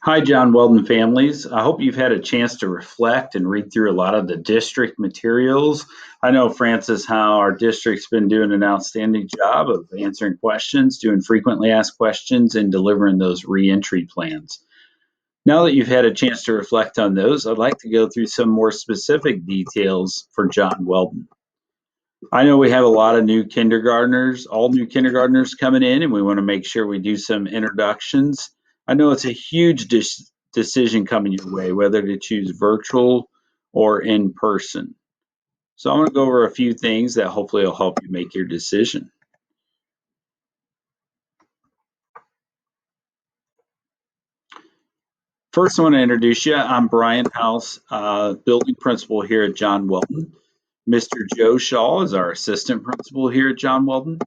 Hi, John Weldon families. I hope you've had a chance to reflect and read through a lot of the district materials. I know, Francis, how our district's been doing an outstanding job of answering questions, doing frequently asked questions, and delivering those reentry plans. Now that you've had a chance to reflect on those, I'd like to go through some more specific details for John Weldon. I know we have a lot of new kindergartners, all new kindergartners coming in, and we want to make sure we do some introductions. I know it's a huge decision coming your way, whether to choose virtual or in person. So I'm going to go over a few things that hopefully will help you make your decision. First, I want to introduce you. I'm Bryan Howse, building principal here at John Weldon. Mr. Joe Shaw is our assistant principal here at John Weldon.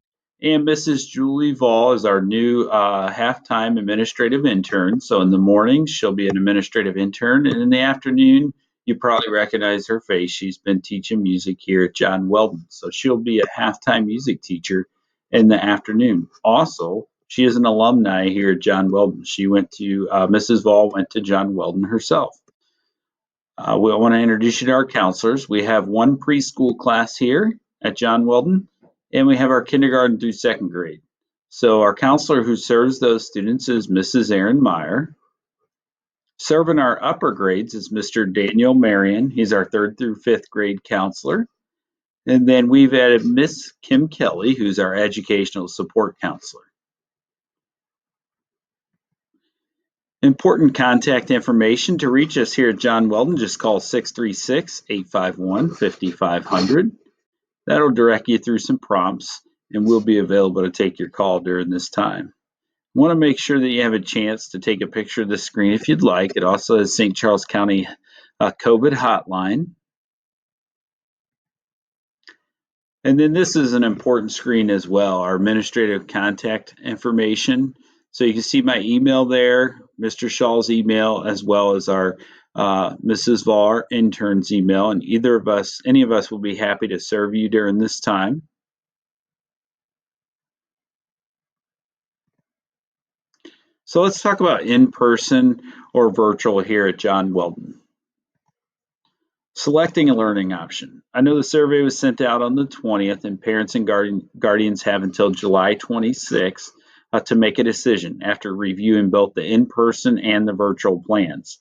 And Mrs. Julie Vall is our new half-time administrative intern. So in the morning, she'll be an administrative intern. And in the afternoon, you probably recognize her face. She's been teaching music here at John Weldon. So she'll be a half-time music teacher in the afternoon. Also, she is an alumni here at John Weldon. She went to, Mrs. Vall went to John Weldon herself. We want to introduce you to our counselors. We have one preschool class here at John Weldon, and we have our kindergarten through second grade. So our counselor who serves those students is Mrs. Erin Meyer. Serving our upper grades is Mr. Daniel Marion. He's our third through fifth grade counselor. And then we've added Miss Kim Kelly, who's our educational support counselor. Important contact information to reach us here at John Weldon, just call 636-851-5500. That'll direct you through some prompts, and we'll be available to take your call during this time. Want to make sure that you have a chance to take a picture of the screen if you'd like. It also has St. Charles County COVID hotline. And then this is an important screen as well, our administrative contact information. So you can see my email there, Mr. Shaw's email, as well as our Mrs. Vall intern's email. And any of us will be happy to serve you during this time. So let's talk about in-person or virtual here at John Weldon. Selecting a learning option. I know the survey was sent out on the 20th, and parents and guardians have until July 26th to make a decision after reviewing both the in-person and the virtual plans.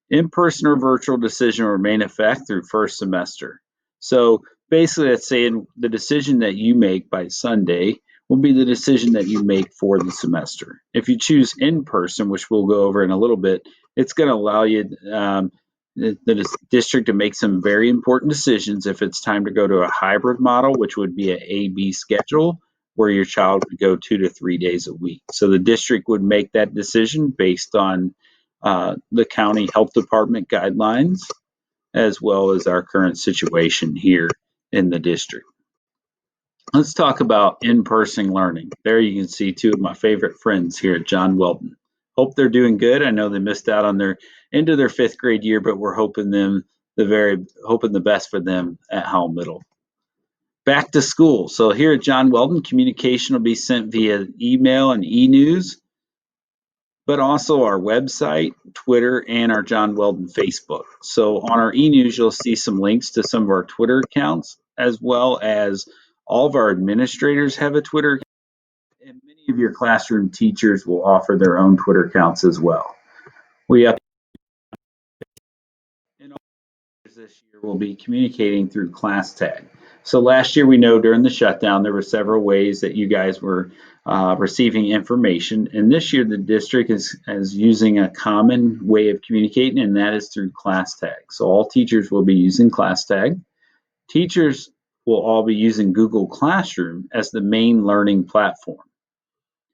In-person or virtual decision will remain in effect through first semester. So basically, that's saying the decision that you make by Sunday will be the decision that you make for the semester. If you choose in-person, which we'll go over in a little bit, it's going to allow you the district to make some very important decisions if it's time to go to a hybrid model, which would be an A-B schedule, where your child would go 2 to 3 days a week. So the district would make that decision based on the county health department guidelines, as well as our current situation here in the district. Let's talk about in-person learning. There you can see two of my favorite friends here at John Weldon. Hope they're doing good. I know they missed out on their end of their fifth grade year, but we're hoping the best for them at Howell Middle. Back to school. So here at John Weldon, communication will be sent via email and e-news, but also our website, Twitter, and our John Weldon Facebook. So on our e-news, you'll see some links to some of our Twitter accounts, as well as all of our administrators have a Twitter account, and many of your classroom teachers will offer their own Twitter accounts as well. We up and all this year will be communicating through class tag. So last year, we know during the shutdown, there were several ways that you guys were receiving information. And this year, the district is using a common way of communicating, and that is through class tag. So all teachers will be using class tag. Teachers will all be using Google Classroom as the main learning platform.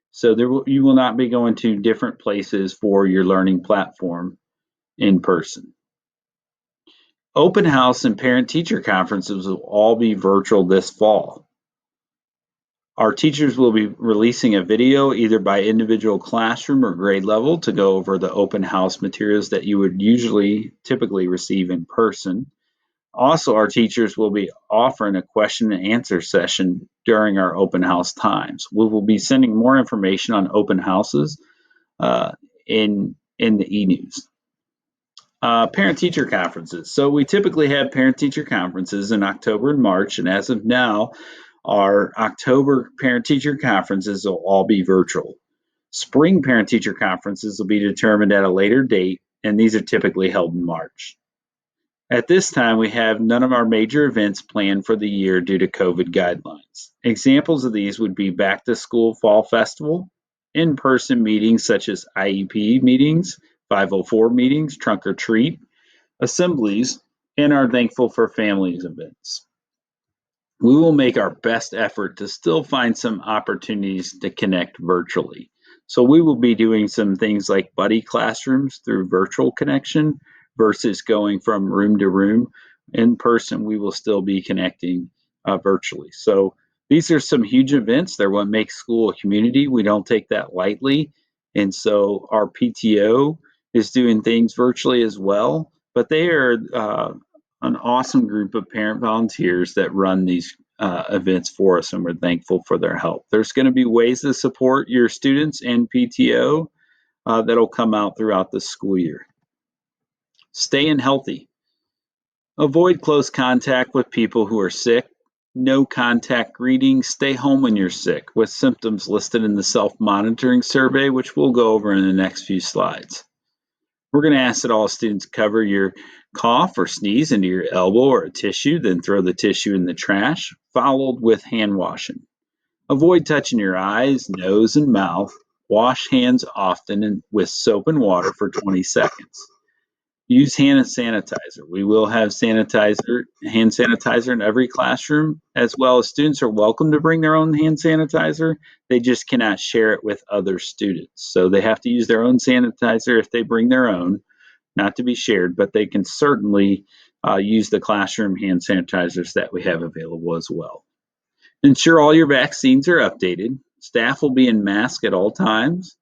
So you will not be going to different places for your learning platform in person. Open house and parent-teacher conferences will all be virtual this fall. Our teachers will be releasing a video either by individual classroom or grade level to go over the open house materials that you would typically receive in person. Also, our teachers will be offering a question and answer session during our open house times. We will be sending more information on open houses in in the e-news. Parent-teacher conferences. So we typically have parent-teacher conferences in October and March, and as of now, our October parent-teacher conferences will all be virtual. Spring parent-teacher conferences will be determined at a later date, and these are typically held in March. At this time, we have none of our major events planned for the year due to COVID guidelines. Examples of these would be Back to School Fall Festival, in-person meetings such as IEP meetings, 504 meetings, trunk or treat, assemblies, and our Thankful for Families events. We will make our best effort to still find some opportunities to connect virtually. So we will be doing some things like buddy classrooms through virtual connection versus going from room to room. In person, we will still be connecting virtually. So these are some huge events. They're what makes school a community. We don't take that lightly. And so our PTO is doing things virtually as well, but they are an awesome group of parent volunteers that run these events for us, and we're thankful for their help. There's going to be ways to support your students and PTO that'll come out throughout the school year. Staying healthy. Avoid close contact with people who are sick. No contact greetings. Stay home when you're sick, with symptoms listed in the self-monitoring survey, which we'll go over in the next few slides. We're going to ask that all students cover your cough or sneeze into your elbow or a tissue, then throw the tissue in the trash, followed with hand washing. Avoid touching your eyes, nose, and mouth. Wash hands often and with soap and water for 20 seconds. Use hand sanitizer. We will have hand sanitizer in every classroom, as well as students are welcome to bring their own hand sanitizer. They just cannot share it with other students. So they have to use their own sanitizer if they bring their own, not to be shared, but they can certainly use the classroom hand sanitizers that we have available as well. Ensure all your vaccines are updated. Staff will be in mask at all times,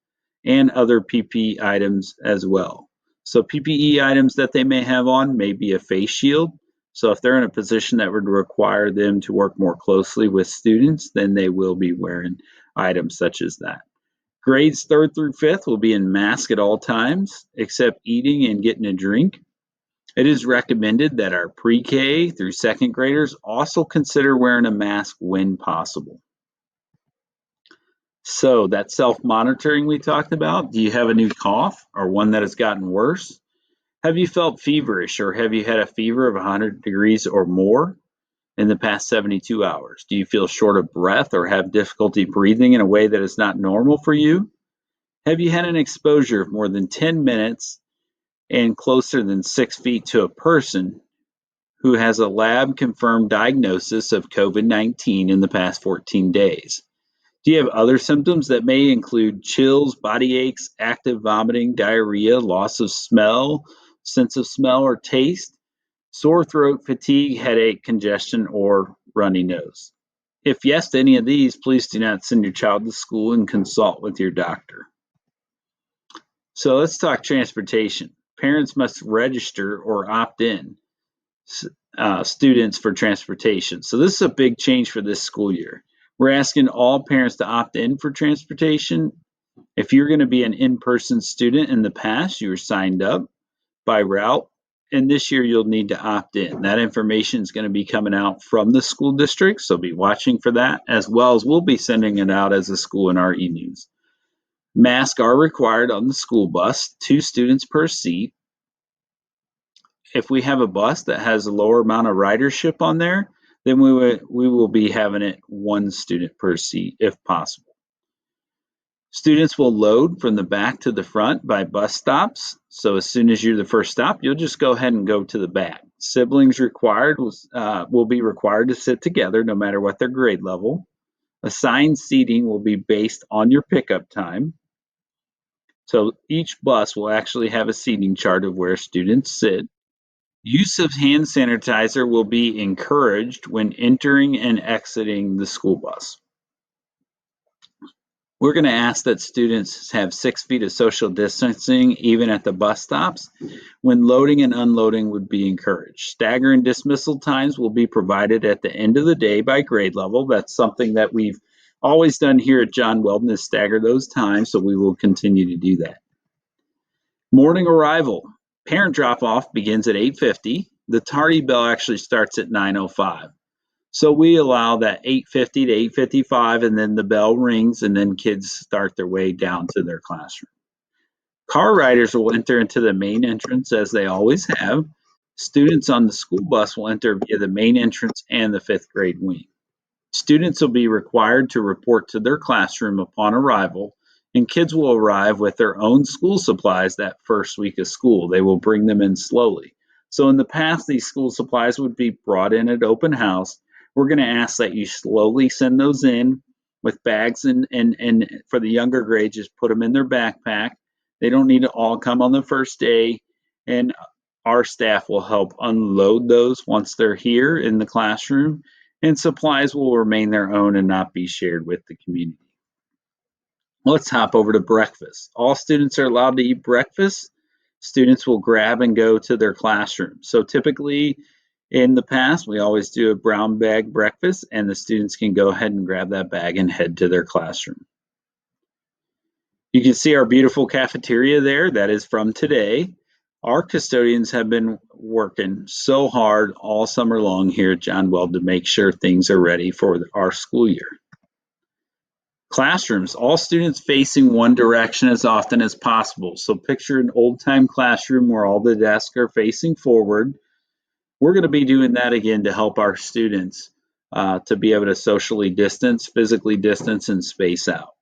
and other PPE items as well. So PPE items that they may have on may be a face shield. So if they're in a position that would require them to work more closely with students, then they will be wearing items such as that. Grades 3rd through 5th will be in mask at all times, except eating and getting a drink. It is recommended that our pre-K through 2nd graders also consider wearing a mask when possible. So that self-monitoring we talked about, do you have a new cough or one that has gotten worse? Have you felt feverish, or have you had a fever of 100 degrees or more in the past 72 hours? Do you feel short of breath or have difficulty breathing in a way that is not normal for you? Have you had an exposure of more than 10 minutes and closer than 6 feet to a person who has a lab-confirmed diagnosis of COVID-19 in the past 14 days? Do you have other symptoms that may include chills, body aches, active vomiting, diarrhea, loss of smell, sense of smell or taste, sore throat, fatigue, headache, congestion, or runny nose? If yes to any of these, please do not send your child to school and consult with your doctor. So let's talk transportation. Parents must register or opt in students for transportation. So this is a big change for this school year. We're asking all parents to opt in for transportation. If you're going to be an in-person student in the past, you were signed up by route, and this year you'll need to opt in. That information is going to be coming out from the school district, so be watching for that, as well as we'll be sending it out as a school in our e-news. Masks are required on the school bus, 2 students per seat. If we have a bus that has a lower amount of ridership on there, then we will be having it 1 student per seat if possible. Students will load from the back to the front by bus stops. So as soon as you're the first stop, you'll just go ahead and go to the back. Siblings will be required to sit together no matter what their grade level. Assigned seating will be based on your pickup time. So each bus will actually have a seating chart of where students sit. Use of hand sanitizer will be encouraged when entering and exiting the school bus. We're going to ask that students have 6 feet of social distancing even at the bus stops. When loading and unloading would be encouraged. Stagger and dismissal times will be provided at the end of the day by grade level. That's something that we've always done here at John Weldon, is stagger those times, so we will continue to do that. Morning arrival. Parent drop-off begins at 8:50. The tardy bell actually starts at 9:05. So we allow that 8:50 to 8:55, and then the bell rings, and then kids start their way down to their classroom. Car riders will enter into the main entrance as they always have. Students on the school bus will enter via the main entrance and the fifth grade wing. Students will be required to report to their classroom upon arrival, and kids will arrive with their own school supplies that first week of school. They will bring them in slowly. So in the past, these school supplies would be brought in at open house. We're going to ask that you slowly send those in with bags, and for the younger grades, just put them in their backpack. They don't need to all come on the first day, and our staff will help unload those once they're here in the classroom, and supplies will remain their own and not be shared with the community. Let's hop over to breakfast. All students are allowed to eat breakfast. Students will grab and go to their classroom. So typically in the past, we always do a brown bag breakfast, and the students can go ahead and grab that bag and head to their classroom. You can see our beautiful cafeteria there. That is from today. Our custodians have been working so hard all summer long here at John Weldon to make sure things are ready for our school year. Classrooms, all students facing one direction as often as possible. So picture an old-time classroom where all the desks are facing forward. We're going to be doing that again to help our students to be able to socially distance, physically distance, and space out.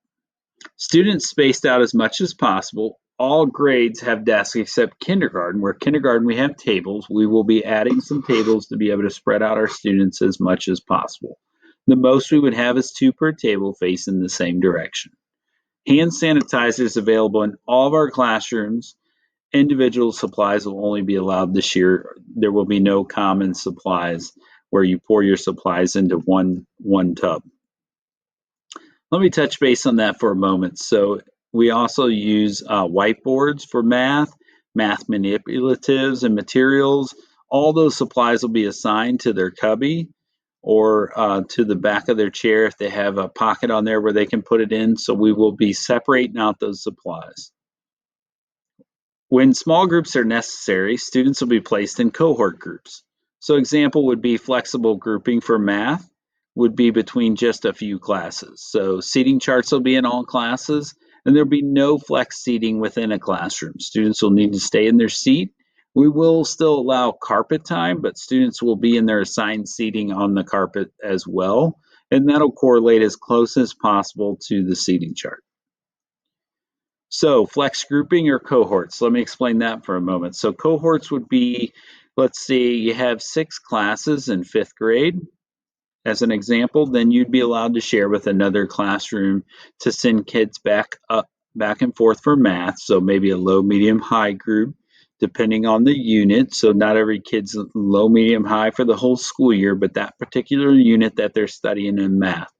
Students spaced out as much as possible. All grades have desks except kindergarten. Where kindergarten we have tables. We will be adding some tables to be able to spread out our students as much as possible. The most we would have is 2 per table facing the same direction. Hand sanitizers available in all of our classrooms. Individual supplies will only be allowed this year. There will be no common supplies where you pour your supplies into one tub. Let me touch base on that for a moment. So we also use whiteboards for math manipulatives and materials. All those supplies will be assigned to their cubby or to the back of their chair if they have a pocket on there where they can put it in. So we will be separating out those supplies. When small groups are necessary, students will be placed in cohort groups. So example would be flexible grouping for math would be between just a few classes. So seating charts will be in all classes, and there'll be no flex seating within a classroom. Students will need to stay in their seat. We will still allow carpet time, but students will be in their assigned seating on the carpet as well, and that'll correlate as close as possible to the seating chart. So flex grouping or cohorts, let me explain that for a moment. So cohorts would be, let's see, you have 6 classes in 5th grade. As an example, then you'd be allowed to share with another classroom to send kids back and forth for math. So maybe a low, medium, high group, depending on the unit. So not every kid's low, medium, high for the whole school year, but that particular unit that they're studying in math.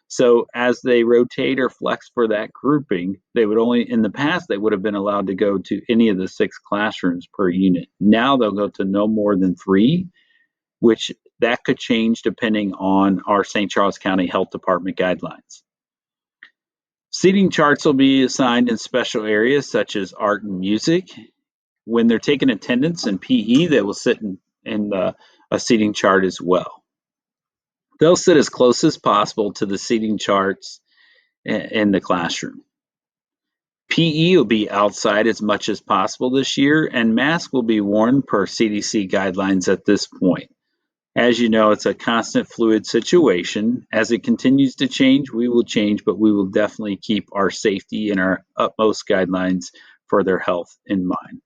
So as they rotate or flex for that grouping, they would only, in the past, they would have been allowed to go to any of the 6 classrooms per unit. Now they'll go to no more than 3, which that could change depending on our St. Charles County Health Department guidelines. Seating charts will be assigned in special areas such as art and music. When they're taking attendance in PE, they will sit in a seating chart as well. They'll sit as close as possible to the seating charts in the classroom. PE will be outside as much as possible this year, and masks will be worn per CDC guidelines at this point. As you know, it's a constant fluid situation. As it continues to change, we will change, but we will definitely keep our safety and our utmost guidelines for their health in mind.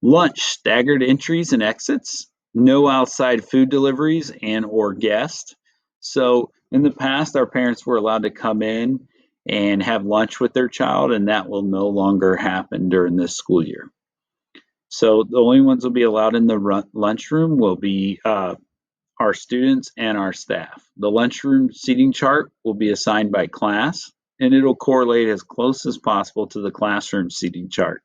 Lunch, staggered entries and exits, no outside food deliveries and or guests. So in the past, our parents were allowed to come in and have lunch with their child, and that will no longer happen during this school year. So the only ones will be allowed in the lunchroom will be our students and our staff. The lunchroom seating chart will be assigned by class, and it'll correlate as close as possible to the classroom seating chart.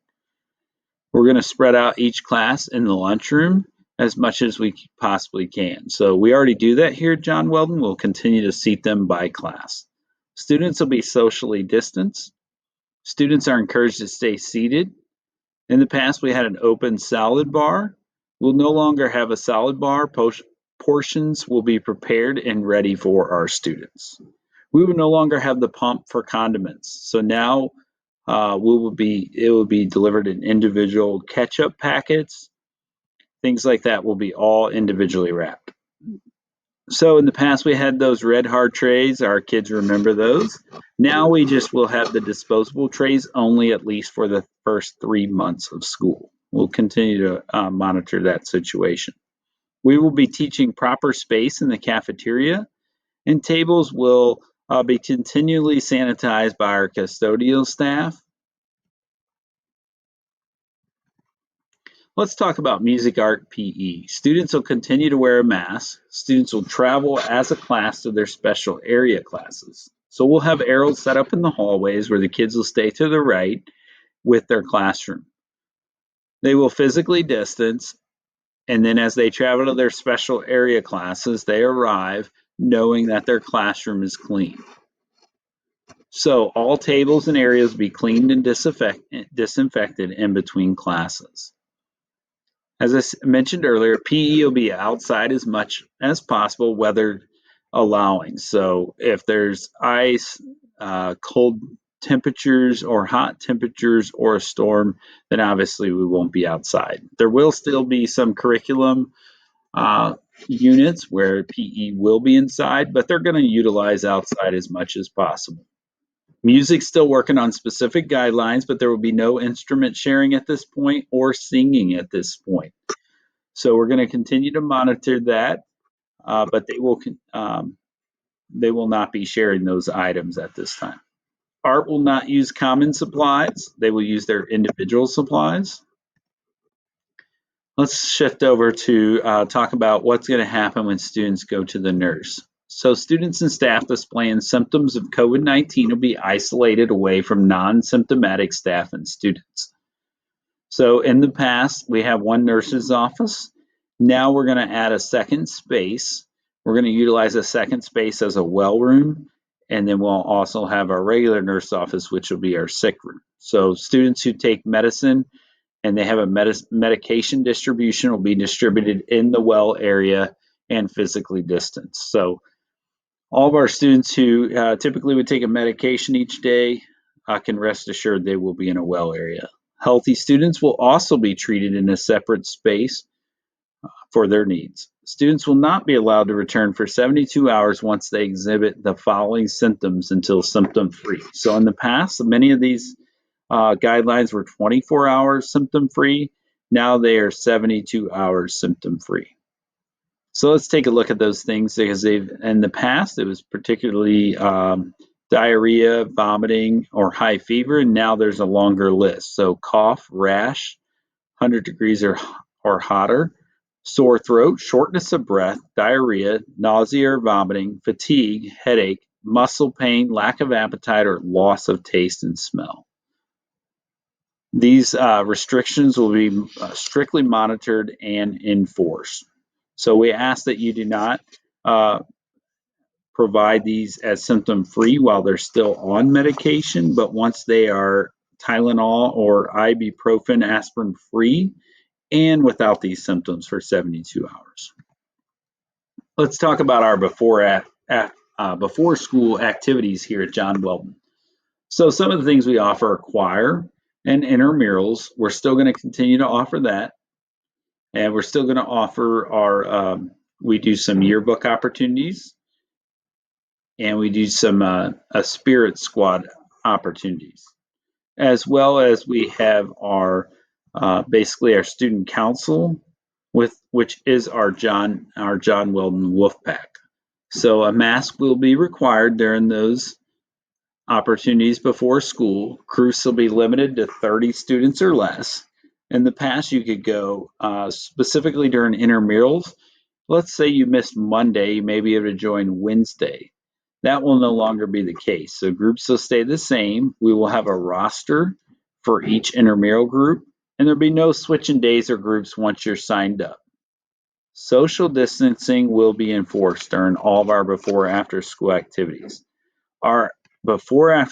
We're going to spread out each class in the lunchroom as much as we possibly can. So we already do that here at John Weldon. We'll continue to seat them by class. Students will be socially distanced. Students are encouraged to stay seated. In the past, we had an open salad bar. We'll no longer have a salad bar. Portions will be prepared and ready for our students. We will no longer have the pump for condiments. So now it will be delivered in individual ketchup packets. Things like that will be all individually wrapped. So in the past, we had those red hard trays. Our kids remember those. Now we just will have the disposable trays only, at least for the first 3 months of school. We'll continue to monitor that situation. We will be teaching proper space in the cafeteria, and tables will be continually sanitized by our custodial staff. Let's talk about music, art, PE. Students will continue to wear a mask. Students will travel as a class to their special area classes. So we'll have arrows set up in the hallways where the kids will stay to the right with their classroom. They will physically distance, and then as they travel to their special area classes, they arrive knowing that their classroom is clean. So all tables and areas will be cleaned and disinfected in between classes. As I mentioned earlier, PE will be outside as much as possible, weather allowing. So if there's ice, cold temperatures or hot temperatures or a storm, then obviously we won't be outside. There will still be some curriculum units where PE will be inside, but they're going to utilize outside as much as possible. Music's still working on specific guidelines, but there will be no instrument sharing at this point or singing at this point. So we're going to continue to monitor that, but they will not be sharing those items at this time. Art will not use common supplies. They will use their individual supplies. Let's shift over to talk about what's going to happen when students go to the nurse. So students and staff displaying symptoms of COVID-19 will be isolated away from non-symptomatic staff and students. So in the past, we have one nurse's office. Now we're going to add a second space. We're going to utilize a second space as a well room, and then we'll also have our regular nurse office, which will be our sick room. So students who take medicine and they have a medication distribution will be distributed in the well area and physically distanced. So all of our students who typically would take a medication each day can rest assured they will be in a well area. Healthy students will also be treated in a separate space for their needs. Students will not be allowed to return for 72 hours once they exhibit the following symptoms until symptom-free. So in the past, many of these guidelines were 24 hours symptom-free. Now they are 72 hours symptom-free. So let's take a look at those things because in the past, it was particularly diarrhea, vomiting, or high fever, and now there's a longer list. So cough, rash, 100 degrees or hotter, sore throat, shortness of breath, diarrhea, nausea or vomiting, fatigue, headache, muscle pain, lack of appetite, or loss of taste and smell. These restrictions will be strictly monitored and enforced. So we ask that you do not provide these as symptom-free while they're still on medication, but once they are Tylenol or ibuprofen aspirin-free and without these symptoms for 72 hours. Let's talk about our before school activities here at John Weldon. So some of the things we offer are choir and intramurals. We're still going to continue to offer that. And we're still going to offer we do some yearbook opportunities, and we do some a spirit squad opportunities, as well as we have our basically our student council, which is our John Weldon Wolf Pack. So a mask will be required during those opportunities before school. Groups will be limited to 30 students or less. In the past, you could go specifically during intramurals. Let's say you missed Monday, you may be able to join Wednesday. That will no longer be the case. So groups will stay the same. We will have a roster for each intramural group, and there'll be no switching days or groups once you're signed up. Social distancing will be enforced during all of our before-after school activities. Our before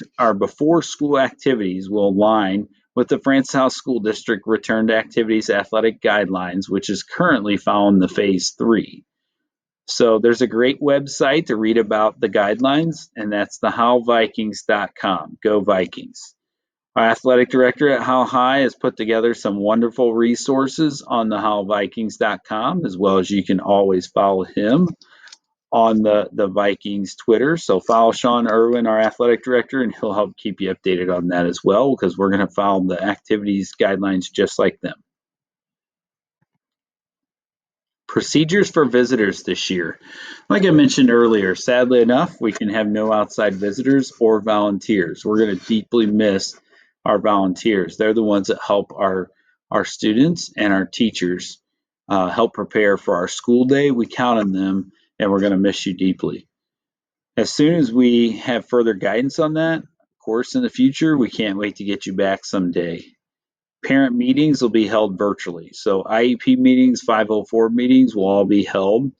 school activities will align with the Francis House School District Return to Activities Athletic Guidelines, which is currently following the Phase 3. So there's a great website to read about the guidelines, and that's the HowellVikings.com. Go Vikings. Our athletic director at Howell High has put together some wonderful resources on the HowellVikings.com, as well as you can always follow him on the Vikings Twitter. So follow Sean Irwin, our athletic director, and he'll help keep you updated on that as well, because we're going to follow the activities guidelines just like them. Procedures for visitors this year. Like I mentioned earlier, sadly enough, we can have no outside visitors or volunteers. We're going to deeply miss our volunteers. They're the ones that help our students and our teachers help prepare for our school day. We count on them, and we're going to miss you deeply. As soon as we have further guidance on that, of course, in the future, we can't wait to get you back someday. Parent meetings will be held virtually. So IEP meetings, 504 meetings will all be held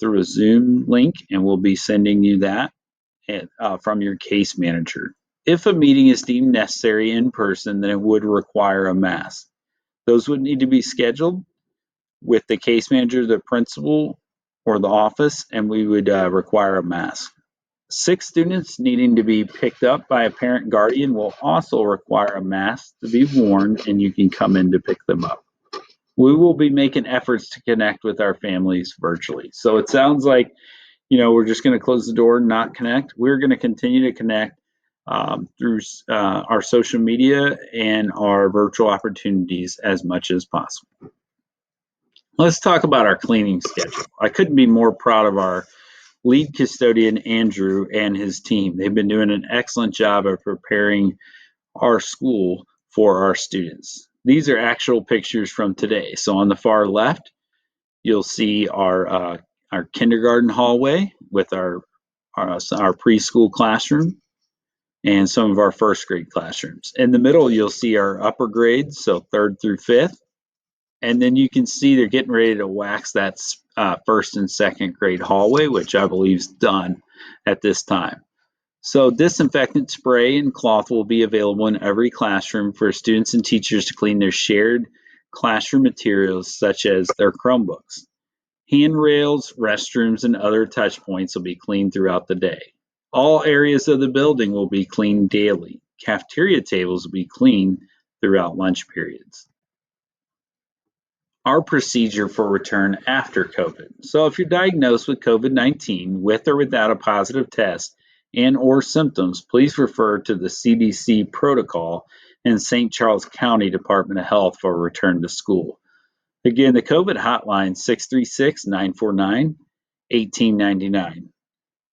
through a Zoom link, and we'll be sending you that from your case manager. If a meeting is deemed necessary in person, then it would require a mask. Those would need to be scheduled with the case manager, the principal, or the office, and we would require a mask. 6 students needing to be picked up by a parent guardian will also require a mask to be worn, and you can come in to pick them up. We will be making efforts to connect with our families virtually. So it sounds like, we're just going to close the door and not connect. We're going to continue to connect through our social media and our virtual opportunities as much as possible. Let's talk about our cleaning schedule. I couldn't be more proud of our lead custodian, Andrew, and his team. They've been doing an excellent job of preparing our school for our students. These are actual pictures from today. So on the far left, you'll see our kindergarten hallway with our preschool classroom and some of our first grade classrooms. In the middle, you'll see our upper grades, so 3rd through 5th. And then you can see they're getting ready to wax that 1st and 2nd grade hallway, which I believe is done at this time. So disinfectant spray and cloth will be available in every classroom for students and teachers to clean their shared classroom materials, such as their Chromebooks. Handrails, restrooms, and other touch points will be cleaned throughout the day. All areas of the building will be cleaned daily. Cafeteria tables will be cleaned throughout lunch periods. Our procedure for return after COVID. So if you're diagnosed with COVID-19 with or without a positive test and or symptoms, please refer to the CDC protocol and St. Charles County Department of Health for return to school. Again, the COVID hotline 636-949-1899.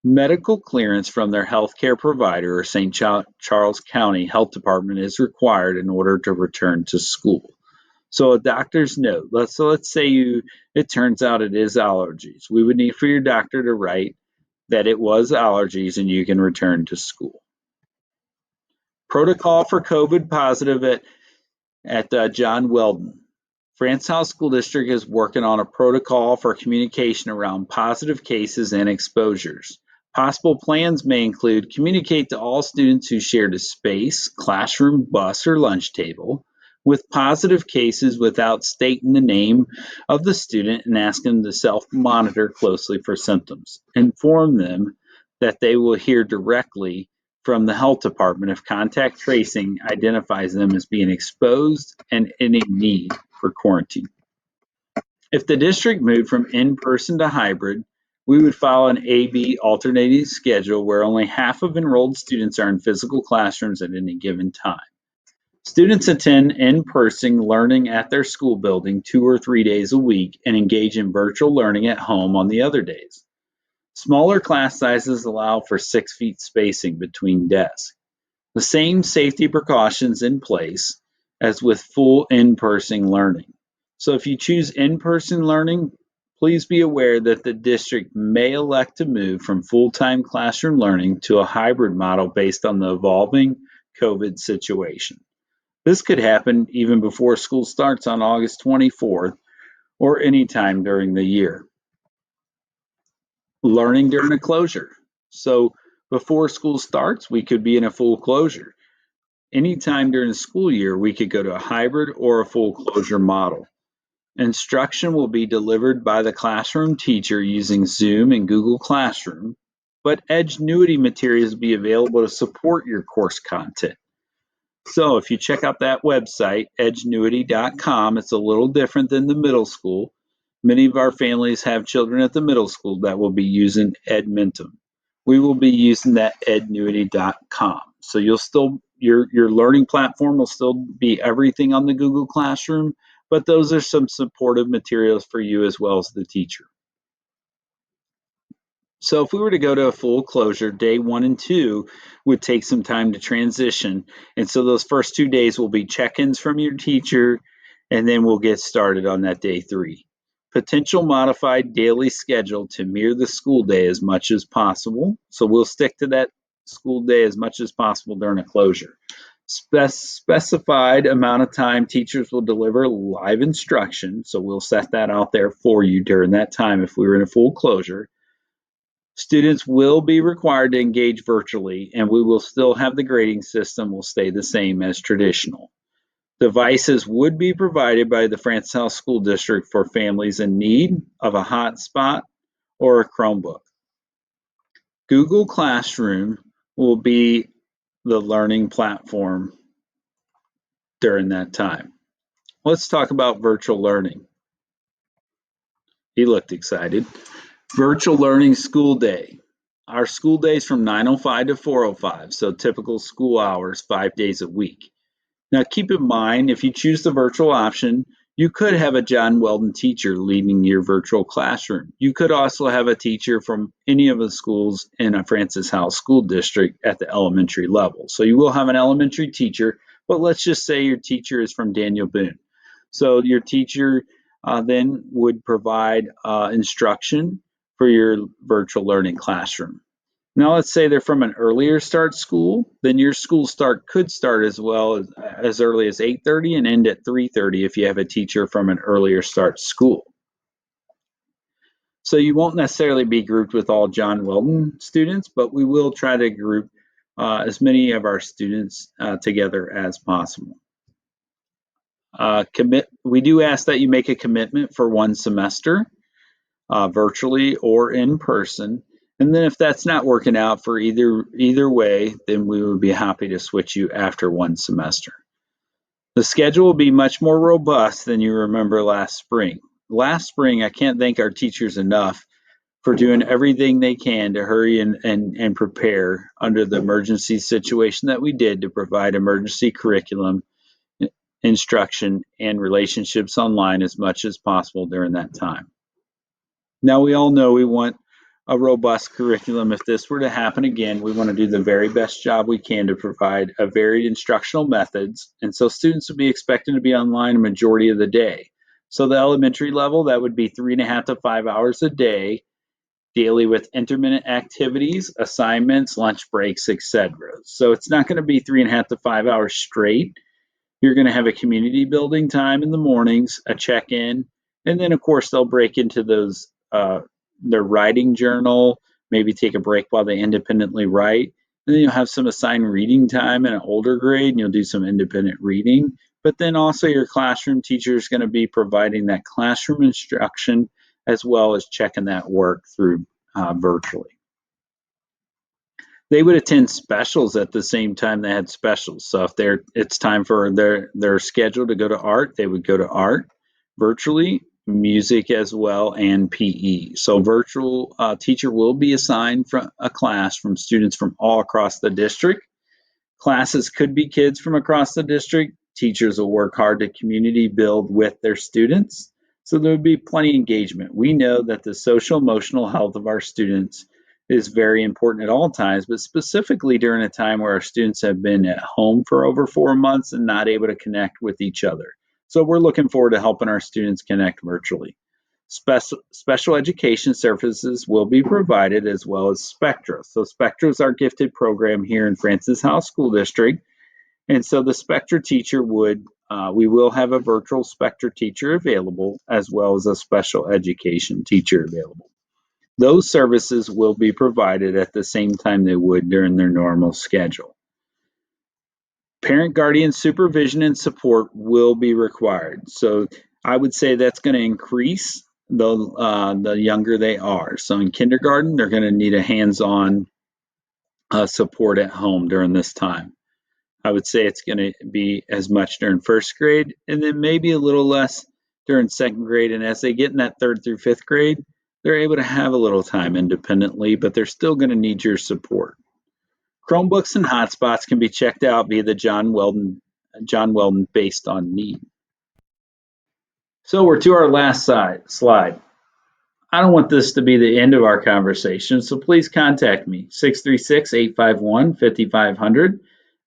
Medical clearance from their healthcare provider or St. Charles County Health Department is required in order to return to school. So a doctor's note. Let's say it turns out it is allergies. We would need for your doctor to write that it was allergies and you can return to school. Protocol for COVID positive at John Weldon. Francis House School District is working on a protocol for communication around positive cases and exposures. Possible plans may include communicate to all students who shared a space, classroom, bus, or lunch table with positive cases without stating the name of the student and ask them to self-monitor closely for symptoms. Inform them that they will hear directly from the health department if contact tracing identifies them as being exposed and in need for quarantine. If the district moved from in-person to hybrid, we would follow an A-B alternating schedule where only half of enrolled students are in physical classrooms at any given time. Students attend in-person learning at their school building 2 or 3 days a week and engage in virtual learning at home on the other days. Smaller class sizes allow for 6 feet spacing between desks. The same safety precautions in place as with full in-person learning. So if you choose in-person learning, please be aware that the district may elect to move from full-time classroom learning to a hybrid model based on the evolving COVID situation. This could happen even before school starts on August 24th or anytime during the year. Learning during a closure. So before school starts, we could be in a full closure. Anytime during the school year, we could go to a hybrid or a full closure model. Instruction will be delivered by the classroom teacher using Zoom and Google Classroom, but Edgenuity materials will be available to support your course content. So if you check out that website, edgenuity.com, it's a little different than the middle school. Many of our families have children at the middle school that will be using Edmentum. We will be using that edgenuity.com. So you'll still your learning platform will still be everything on the Google Classroom, but those are some supportive materials for you as well as the teacher. So if we were to go to a full closure, day 1 and 2 would take some time to transition. And so those first 2 days will be check-ins from your teacher, and then we'll get started on that day 3. Potential modified daily schedule to mirror the school day as much as possible. So we'll stick to that school day as much as possible during a closure. Specified amount of time teachers will deliver live instruction. So we'll set that out there for you during that time if we were in a full closure. Students will be required to engage virtually, and we will still have the grading system will stay the same as traditional. Devices would be provided by the Francis Howell School District for families in need of a hotspot or a Chromebook. Google Classroom will be the learning platform during that time. Let's talk about virtual learning. He looked excited. Virtual learning school day. Our school days from 9:05 to 4:05, so typical school hours, 5 days a week. Now, keep in mind, if you choose the virtual option, you could have a John Weldon teacher leading your virtual classroom. You could also have a teacher from any of the schools in a Francis Howell School District at the elementary level. So you will have an elementary teacher, but let's just say your teacher is from Daniel Boone. So your teacher then would provide instruction for your virtual learning classroom. Now, let's say they're from an earlier start school, then your school start could start as early as 8:30 and end at 3:30 if you have a teacher from an earlier start school. So you won't necessarily be grouped with all John Weldon students, but we will try to group as many of our students together as possible. We do ask that you make a commitment for 1 semester, virtually or in person. And then if that's not working out for either way, then we would be happy to switch you after 1 semester. The schedule will be much more robust than you remember last spring. Last spring, I can't thank our teachers enough for doing everything they can to hurry and prepare under the emergency situation that we did to provide emergency curriculum, instruction, and relationships online as much as possible during that time. Now, we all know we want a robust curriculum. If this were to happen again, we want to do the very best job we can to provide a varied instructional methods. And so students would be expected to be online a majority of the day. So the elementary level, that would be 3.5 to 5 hours a day, daily with intermittent activities, assignments, lunch breaks, etc. So it's not going to be 3.5 to 5 hours straight. You're going to have a community building time in the mornings, a check-in, and then of course they'll break into those their writing journal, maybe take a break while they independently write. And then you'll have some assigned reading time in an older grade, and you'll do some independent reading. But then also your classroom teacher is going to be providing that classroom instruction as well as checking that work through virtually. They would attend specials at the same time they had specials. So if it's time for their schedule to go to art, they would go to art virtually, music as well, and PE. So virtual teacher will be assigned from a class from students from all across the district. Classes could be kids from across the district. Teachers will work hard to community build with their students. So there would be plenty of engagement. We know that the social emotional health of our students is very important at all times, but specifically during a time where our students have been at home for over 4 months and not able to connect with each other. So we're looking forward to helping our students connect virtually. Special education services will be provided as well as Spectra. So Spectra is our gifted program here in Francis Howell School District. And so the Spectra teacher we will have a virtual Spectra teacher available as well as a special education teacher available. Those services will be provided at the same time they would during their normal schedule. Parent guardian supervision and support will be required. So I would say that's going to increase the younger they are. So in kindergarten, they're going to need a hands-on support at home during this time. I would say it's going to be as much during first grade, and then maybe a little less during second grade. And as they get in that third through fifth grade, they're able to have a little time independently, but they're still going to need your support. Chromebooks and hotspots can be checked out via the John Weldon based on need. So we're to our last slide. I don't want this to be the end of our conversation, so please contact me, 636-851-5500,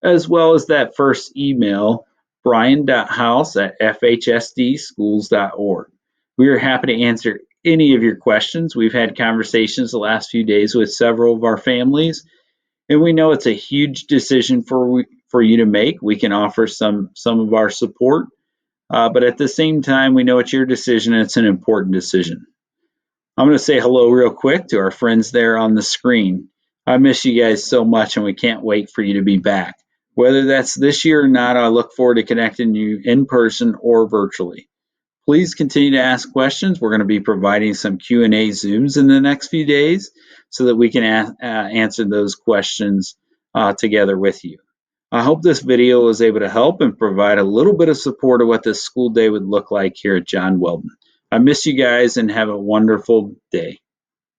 as well as that first email, brian.howse@fhsdschools.org. We are happy to answer any of your questions. We've had conversations the last few days with several of our families, and we know it's a huge decision for you to make. We can offer some of our support, but at the same time, we know it's your decision and it's an important decision. I'm going to say hello real quick to our friends there on the screen. I miss you guys so much, and we can't wait for you to be back. Whether that's this year or not, I look forward to connecting you in person or virtually. Please continue to ask questions. We're going to be providing some Q&A Zooms in the next few days so that we can answer those questions together with you. I hope this video was able to help and provide a little bit of support of what this school day would look like here at John Weldon. I miss you guys and have a wonderful day.